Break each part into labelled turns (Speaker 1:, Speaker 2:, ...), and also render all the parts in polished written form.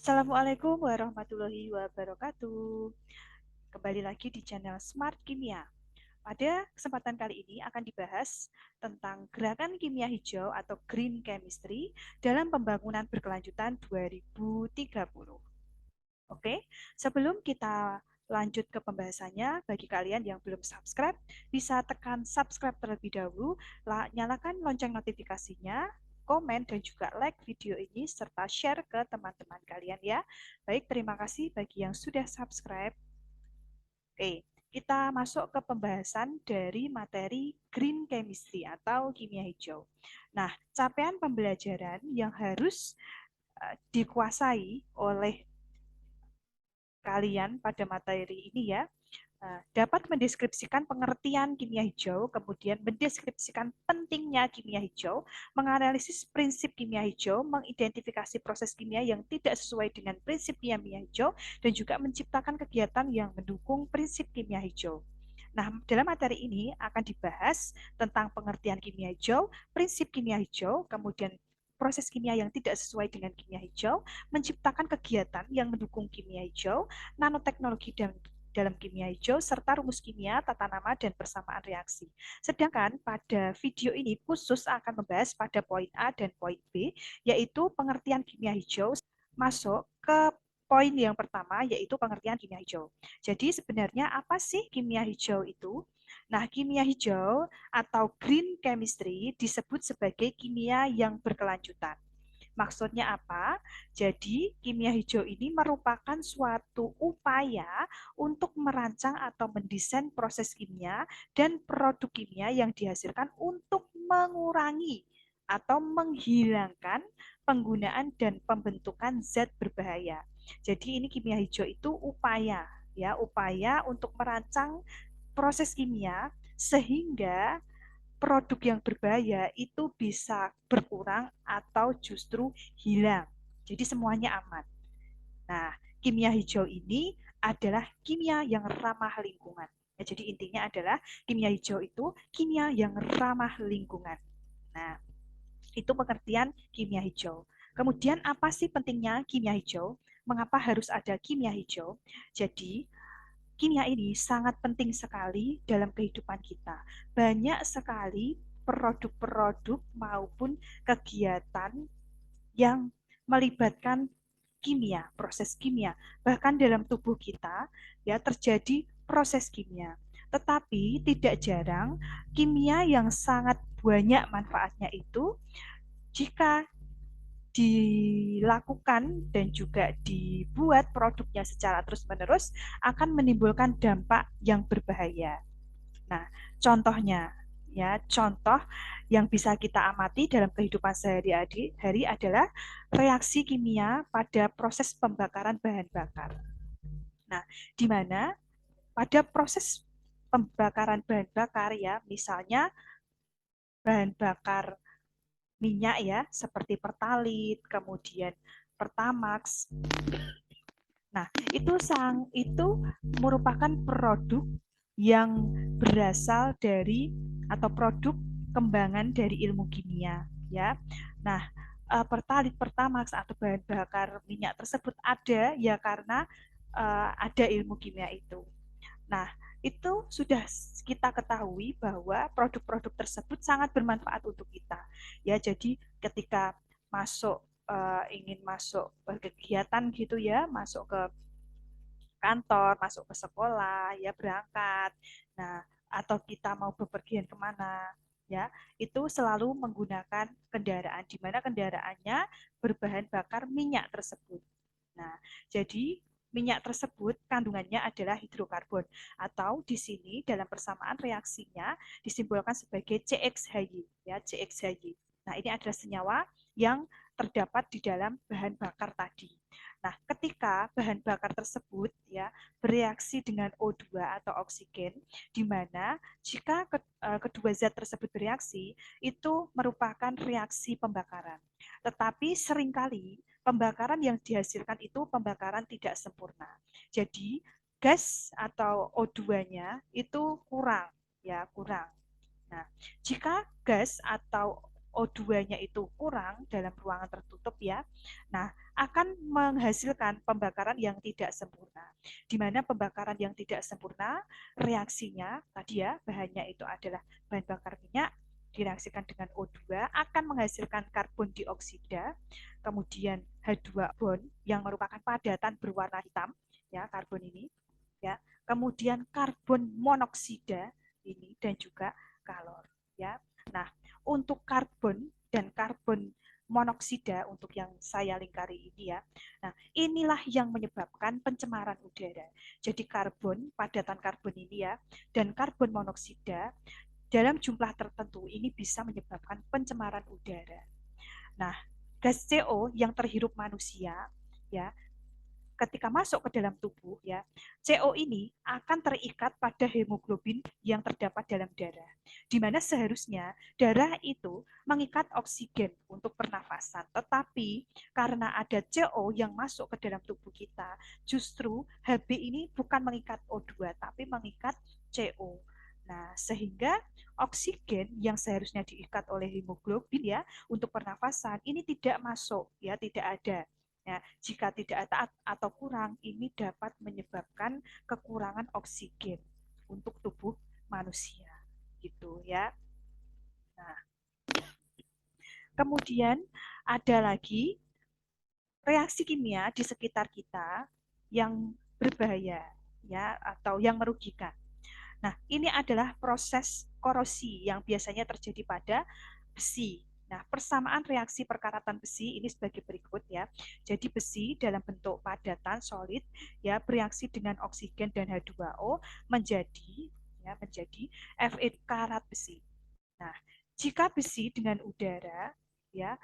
Speaker 1: Assalamualaikum warahmatullahi wabarakatuh. Kembali lagi di channel Smart Kimia. Pada kesempatan kali ini akan dibahas tentang gerakan kimia hijau atau green chemistry dalam pembangunan berkelanjutan 2030. Oke, sebelum kita lanjut ke pembahasannya, bagi kalian yang belum subscribe, bisa tekan subscribe terlebih dahulu, nyalakan lonceng notifikasinya, komen, dan juga like video ini, serta share ke teman-teman kalian ya. Baik, terima kasih bagi yang sudah subscribe. Oke, kita masuk ke pembahasan dari materi Green Chemistry atau kimia hijau. Nah, capaian pembelajaran yang harus dikuasai oleh kalian pada materi ini ya, dapat mendeskripsikan pengertian kimia hijau, kemudian mendeskripsikan pentingnya kimia hijau, menganalisis prinsip kimia hijau, mengidentifikasi proses kimia yang tidak sesuai dengan prinsip kimia hijau, dan juga menciptakan kegiatan yang mendukung prinsip kimia hijau. Nah, dalam materi ini akan dibahas tentang pengertian kimia hijau, prinsip kimia hijau, kemudian proses kimia yang tidak sesuai dengan kimia hijau, menciptakan kegiatan yang mendukung kimia hijau, nanoteknologi dan dalam kimia hijau, serta rumus kimia, tata nama, dan persamaan reaksi. Sedangkan pada video ini khusus akan membahas pada poin A dan poin B, yaitu pengertian kimia hijau, masuk ke poin yang pertama, yaitu pengertian kimia hijau. Jadi sebenarnya apa sih kimia hijau itu? Nah, kimia hijau atau green chemistry disebut sebagai kimia yang berkelanjutan. Maksudnya apa? Jadi, kimia hijau ini merupakan suatu upaya untuk merancang atau mendesain proses kimia dan produk kimia yang dihasilkan untuk mengurangi atau menghilangkan penggunaan dan pembentukan zat berbahaya. Jadi, ini kimia hijau itu upaya, ya, upaya untuk merancang proses kimia sehingga produk yang berbahaya itu bisa berkurang atau justru hilang. Jadi semuanya aman. Nah, kimia hijau ini adalah kimia yang ramah lingkungan. Ya, jadi intinya adalah kimia hijau itu kimia yang ramah lingkungan. Nah, itu pengertian kimia hijau. Kemudian apa sih pentingnya kimia hijau? Mengapa harus ada kimia hijau? Jadi, kimia ini sangat penting sekali dalam kehidupan kita. Banyak sekali produk-produk maupun kegiatan yang melibatkan kimia, proses kimia. Bahkan dalam tubuh kita ya terjadi proses kimia. Tetapi tidak jarang kimia yang sangat banyak manfaatnya itu jika dilakukan dan juga dibuat produknya secara terus-menerus akan menimbulkan dampak yang berbahaya. Nah, contohnya contoh yang bisa kita amati dalam kehidupan sehari-hari adalah reaksi kimia pada proses pembakaran bahan bakar. Nah, di mana pada proses pembakaran bahan bakar ya, misalnya bahan bakar minyak ya, seperti Pertalite, kemudian Pertamax. Nah, itu merupakan produk yang berasal dari atau produk kembangan dari ilmu kimia ya. Nah, Pertalite, Pertamax atau bahan bakar minyak tersebut ada ya karena ada ilmu kimia itu. Nah, itu sudah kita ketahui bahwa produk-produk tersebut sangat bermanfaat untuk kita. Ya, jadi ketika masuk ingin masuk kegiatan gitu ya, masuk ke kantor, masuk ke sekolah, ya berangkat. Nah, atau kita mau bepergian kemana, ya itu selalu menggunakan kendaraan, di mana kendaraannya berbahan bakar minyak tersebut. Nah, jadi minyak tersebut kandungannya adalah hidrokarbon atau di sini dalam persamaan reaksinya disimbolkan sebagai CXHY ya CXHY. Nah, ini adalah senyawa yang terdapat di dalam bahan bakar tadi. Nah, ketika bahan bakar tersebut ya bereaksi dengan O2 atau oksigen, di mana jika kedua zat tersebut bereaksi, itu merupakan reaksi pembakaran. Tetapi seringkali pembakaran yang dihasilkan itu pembakaran tidak sempurna. Jadi gas atau O2-nya itu kurang, ya kurang. Nah, jika gas atau O2-nya itu kurang dalam ruangan tertutup ya. Nah, akan menghasilkan pembakaran yang tidak sempurna. Di mana pembakaran yang tidak sempurna, reaksinya tadi ya, bahannya itu adalah bahan bakar minyak, direaksikan dengan O2 akan menghasilkan karbon dioksida, kemudian H2 bond yang merupakan padatan berwarna hitam ya, karbon ini ya. Kemudian karbon monoksida ini dan juga kalor ya. Nah, untuk karbon dan karbon monoksida untuk yang saya lingkari ini ya. Nah, inilah yang menyebabkan pencemaran udara. Jadi karbon, padatan karbon ini ya, dan karbon monoksida dalam jumlah tertentu ini bisa menyebabkan pencemaran udara. Nah, gas CO yang terhirup manusia ya, ketika masuk ke dalam tubuh ya, CO ini akan terikat pada hemoglobin yang terdapat dalam darah. Di mana seharusnya darah itu mengikat oksigen untuk pernafasan, tetapi karena ada CO yang masuk ke dalam tubuh kita, justru Hb ini bukan mengikat O2 tapi mengikat CO. Nah, sehingga oksigen yang seharusnya diikat oleh hemoglobin ya untuk pernafasan ini tidak masuk ya, tidak ada. Ya, jika tidak ada atau kurang, ini dapat menyebabkan kekurangan oksigen untuk tubuh manusia, gitu ya. Nah, kemudian ada lagi reaksi kimia di sekitar kita yang berbahaya ya atau yang merugikan. Nah, ini adalah proses korosi yang biasanya terjadi pada besi. Nah, persamaan reaksi perkaratan besi ini sebagai berikut ya. Jadi besi dalam bentuk padatan solid ya bereaksi dengan oksigen dan H2O menjadi Fe karat besi. Nah, jika besi dengan udara ya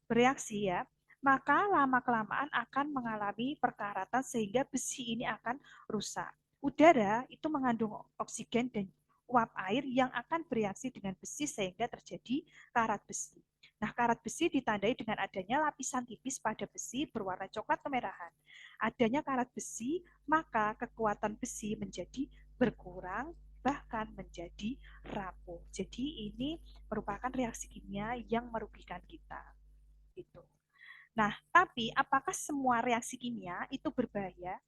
Speaker 1: bereaksi ya, maka lama-kelamaan akan mengalami perkaratan sehingga besi ini akan rusak. Udara itu mengandung oksigen dan uap air yang akan bereaksi dengan besi sehingga terjadi karat besi. Nah, karat besi ditandai dengan adanya lapisan tipis pada besi berwarna coklat kemerahan. Adanya karat besi, maka kekuatan besi menjadi berkurang bahkan menjadi rapuh. Jadi ini merupakan reaksi kimia yang merugikan kita. Gitu. Nah, tapi apakah semua reaksi kimia itu berbahaya?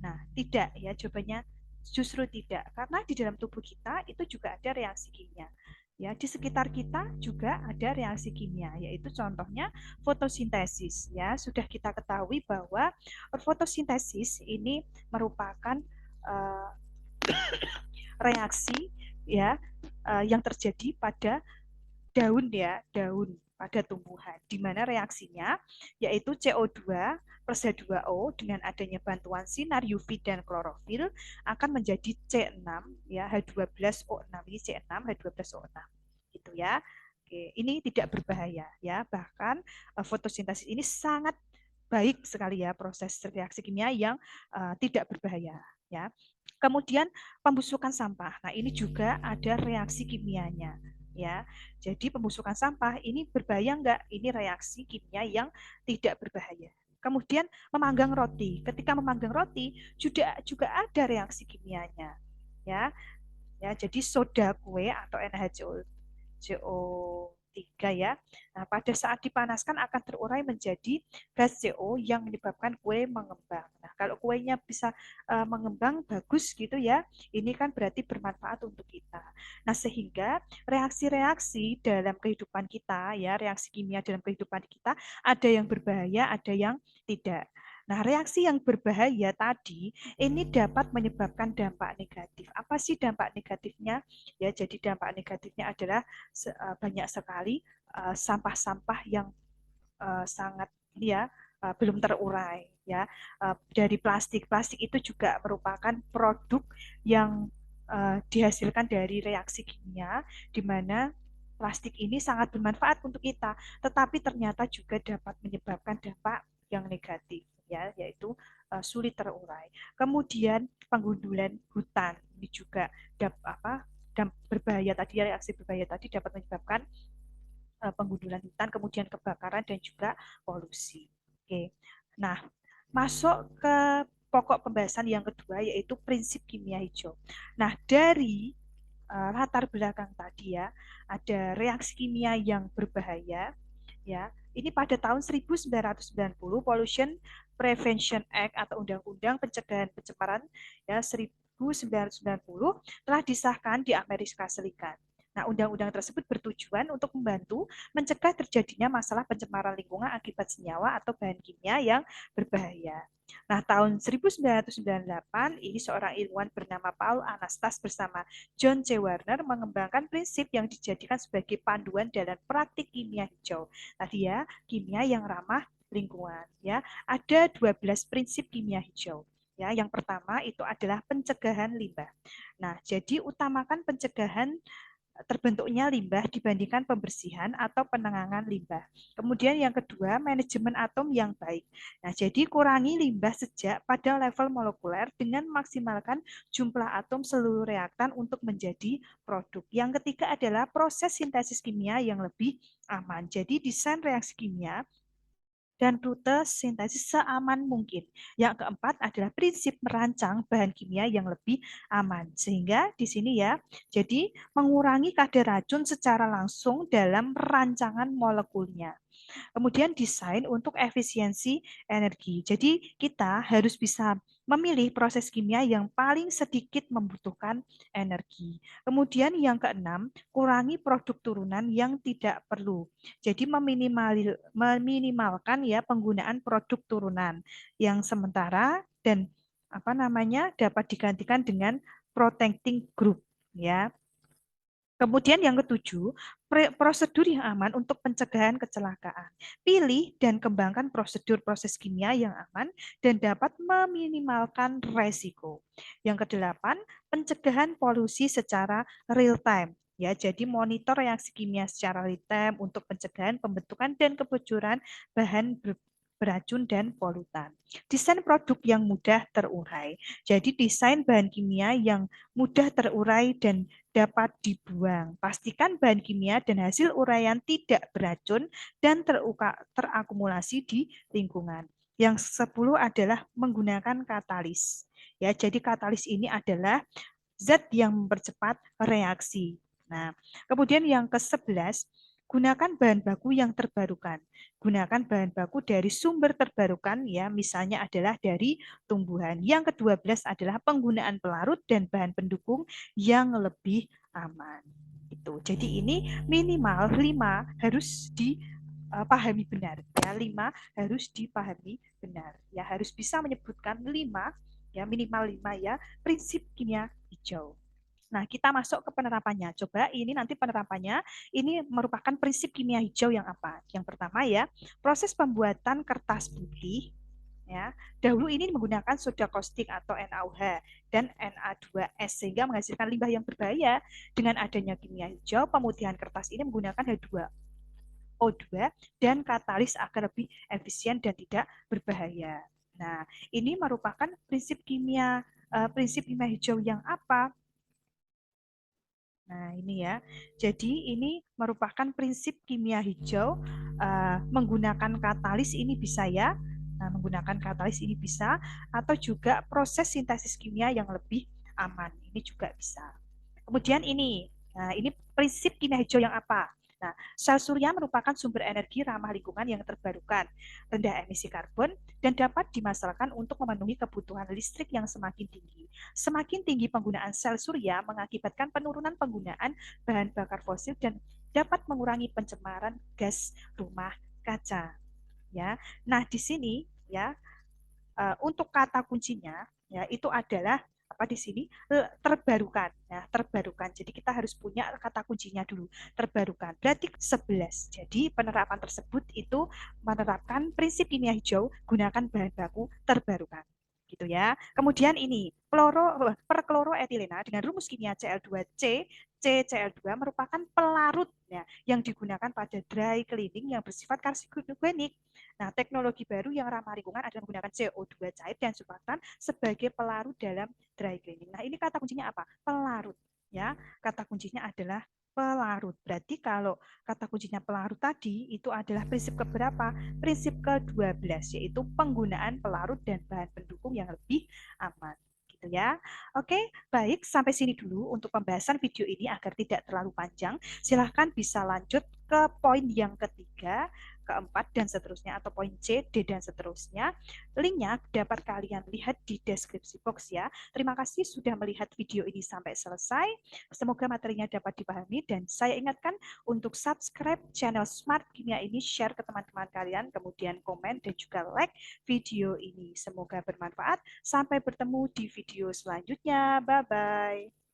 Speaker 1: Nah, tidak ya jawabannya justru tidak. Karena di dalam tubuh kita itu juga ada reaksi kimia. Ya, di sekitar kita juga ada reaksi kimia, yaitu contohnya fotosintesis. Ya, sudah kita ketahui bahwa fotosintesis ini merupakan uh, reaksi ya yang terjadi pada daun ya, daun pada tumbuhan, di mana reaksinya yaitu CO2 plus H2O dengan adanya bantuan sinar UV dan klorofil akan menjadi C6 ya, H12O6 ini C6 H12O6 gitu ya. Oke, ini tidak berbahaya ya, bahkan fotosintesis ini sangat baik sekali ya proses reaksi kimia yang tidak berbahaya ya. Kemudian pembusukan sampah. Nah, ini juga ada reaksi kimianya ya. Jadi pembusukan sampah ini berbahaya enggak? Ini reaksi kimia yang tidak berbahaya. Kemudian memanggang roti. Ketika memanggang roti juga ada reaksi kimianya. Ya. Ya, jadi soda kue atau NaCO CO3 ya. Nah, pada saat dipanaskan akan terurai menjadi gas CO yang menyebabkan kue mengembang. Nah, kalau kuenya bisa mengembang bagus gitu ya, ini kan berarti bermanfaat untuk kita. Nah, sehingga reaksi-reaksi dalam kehidupan kita ya, reaksi kimia dalam kehidupan kita ada yang berbahaya, ada yang tidak. Nah, reaksi yang berbahaya tadi ini dapat menyebabkan dampak negatif. Apa sih dampak negatifnya? Ya, jadi dampak negatifnya adalah banyak sekali sampah-sampah yang sangat ya belum terurai ya. Dari plastik. Plastik itu juga merupakan produk yang dihasilkan dari reaksi kimia di mana plastik ini sangat bermanfaat untuk kita, tetapi ternyata juga dapat menyebabkan dampak yang negatif ya, yaitu sulit terurai. Kemudian penggundulan hutan ini juga berbahaya tadi, reaksi berbahaya tadi dapat menyebabkan penggundulan hutan, kemudian kebakaran dan juga polusi. Oke. Nah, masuk ke pokok pembahasan yang kedua yaitu prinsip kimia hijau. Nah, dari latar belakang tadi ya, ada reaksi kimia yang berbahaya ya. Ini pada tahun 1990 Pollution Prevention Act atau Undang-Undang Pencegahan Pencemaran ya 1990 telah disahkan di Amerika Serikat. Nah, undang-undang tersebut bertujuan untuk membantu mencegah terjadinya masalah pencemaran lingkungan akibat senyawa atau bahan kimia yang berbahaya. Nah, tahun 1998 ini seorang ilmuwan bernama Paul Anastas bersama John C. Warner mengembangkan prinsip yang dijadikan sebagai panduan dalam praktik kimia hijau. Tadi ya, kimia yang ramah lingkungan ya. Ada 12 prinsip kimia hijau. Ya, yang pertama itu adalah pencegahan limbah. Nah, jadi utamakan pencegahan terbentuknya limbah dibandingkan pembersihan atau penanganan limbah. Kemudian yang kedua, manajemen atom yang baik. Nah, jadi kurangi limbah sejak pada level molekuler dengan maksimalkan jumlah atom seluruh reaktan untuk menjadi produk. Yang ketiga adalah proses sintesis kimia yang lebih aman. Jadi desain reaksi kimia dan rute sintesis seaman mungkin. Yang keempat adalah prinsip merancang bahan kimia yang lebih aman. Sehingga di sini ya, jadi mengurangi kadar racun secara langsung dalam rancangan molekulnya. Kemudian desain untuk efisiensi energi. Jadi kita harus bisa memilih proses kimia yang paling sedikit membutuhkan energi. Kemudian yang keenam, kurangi produk turunan yang tidak perlu. Jadi meminimalkan ya penggunaan produk turunan yang sementara dan dapat digantikan dengan protecting group ya. Kemudian yang ketujuh, prosedur yang aman untuk pencegahan kecelakaan. Pilih dan kembangkan prosedur proses kimia yang aman dan dapat meminimalkan resiko. Yang kedelapan, pencegahan polusi secara real time. Ya, jadi monitor reaksi kimia secara real time untuk pencegahan pembentukan dan kebocoran bahan beracun dan polutan. Desain produk yang mudah terurai. Jadi desain bahan kimia yang mudah terurai dan dapat dibuang. Pastikan bahan kimia dan hasil uraian tidak beracun dan terakumulasi di lingkungan. Yang 10 adalah menggunakan katalis. Ya, jadi katalis ini adalah zat yang mempercepat reaksi. Nah, kemudian yang ke-11, gunakan bahan baku yang terbarukan. Gunakan bahan baku dari sumber terbarukan ya, misalnya adalah dari tumbuhan. Yang ke-12 adalah penggunaan pelarut dan bahan pendukung yang lebih aman. Itu. Jadi ini minimal 5 harus dipahami benar. Ya, 5 harus dipahami benar. Ya, harus bisa menyebutkan 5 ya, minimal 5 ya, prinsip kimia hijau. Nah, kita masuk ke penerapannya. Coba ini nanti penerapannya, ini merupakan prinsip kimia hijau yang apa? Yang pertama ya, proses pembuatan kertas putih ya. Dahulu ini menggunakan soda kaustik atau NaOH dan Na2S sehingga menghasilkan limbah yang berbahaya. Dengan adanya kimia hijau, pemutihan kertas ini menggunakan H2O2 dan katalis agar lebih efisien dan tidak berbahaya. Nah, ini merupakan prinsip kimia hijau yang apa? Nah, ini ya. Jadi ini merupakan prinsip kimia hijau menggunakan katalis ini bisa ya. Nah, menggunakan katalis ini bisa atau juga proses sintesis kimia yang lebih aman. Ini juga bisa. Kemudian ini. Nah, ini prinsip kimia hijau yang apa? Nah, sel surya merupakan sumber energi ramah lingkungan yang terbarukan, rendah emisi karbon, dan dapat dimasalkan untuk memenuhi kebutuhan listrik yang semakin tinggi. Semakin tinggi penggunaan sel surya mengakibatkan penurunan penggunaan bahan bakar fosil dan dapat mengurangi pencemaran gas rumah kaca. Ya, nah di sini ya untuk kata kuncinya ya itu adalah apa di sini terbarukan ya terbarukan. Jadi kita harus punya kata kuncinya dulu terbarukan. Berarti 11. Jadi penerapan tersebut itu menerapkan prinsip kimia hijau gunakan bahan baku terbarukan gitu ya. Kemudian ini perkloroetilena dengan rumus kimia Cl2C CCl2 merupakan pelarut ya, yang digunakan pada dry cleaning yang bersifat karsinogenik. Nah, teknologi baru yang ramah lingkungan adalah menggunakan CO2 cair dan surfaktan sebagai pelarut dalam dry cleaning. Nah, ini kata kuncinya apa? Pelarut. Ya, kata kuncinya adalah pelarut. Berarti kalau kata kuncinya pelarut tadi itu adalah prinsip keberapa? Prinsip ke-12 yaitu penggunaan pelarut dan bahan pendukung yang lebih aman. gitu ya. Oke, baik, sampai sini dulu untuk pembahasan video ini agar tidak terlalu panjang. Silahkan bisa lanjut ke poin yang ketiga, keempat, dan seterusnya, atau poin C, D, dan seterusnya. Linknya dapat kalian lihat di deskripsi box ya. Terima kasih sudah melihat video ini sampai selesai. Semoga materinya dapat dipahami, dan saya ingatkan untuk subscribe channel Smart Kimia ini, share ke teman-teman kalian, kemudian komen dan juga like video ini. Semoga bermanfaat. Sampai bertemu di video selanjutnya. Bye-bye.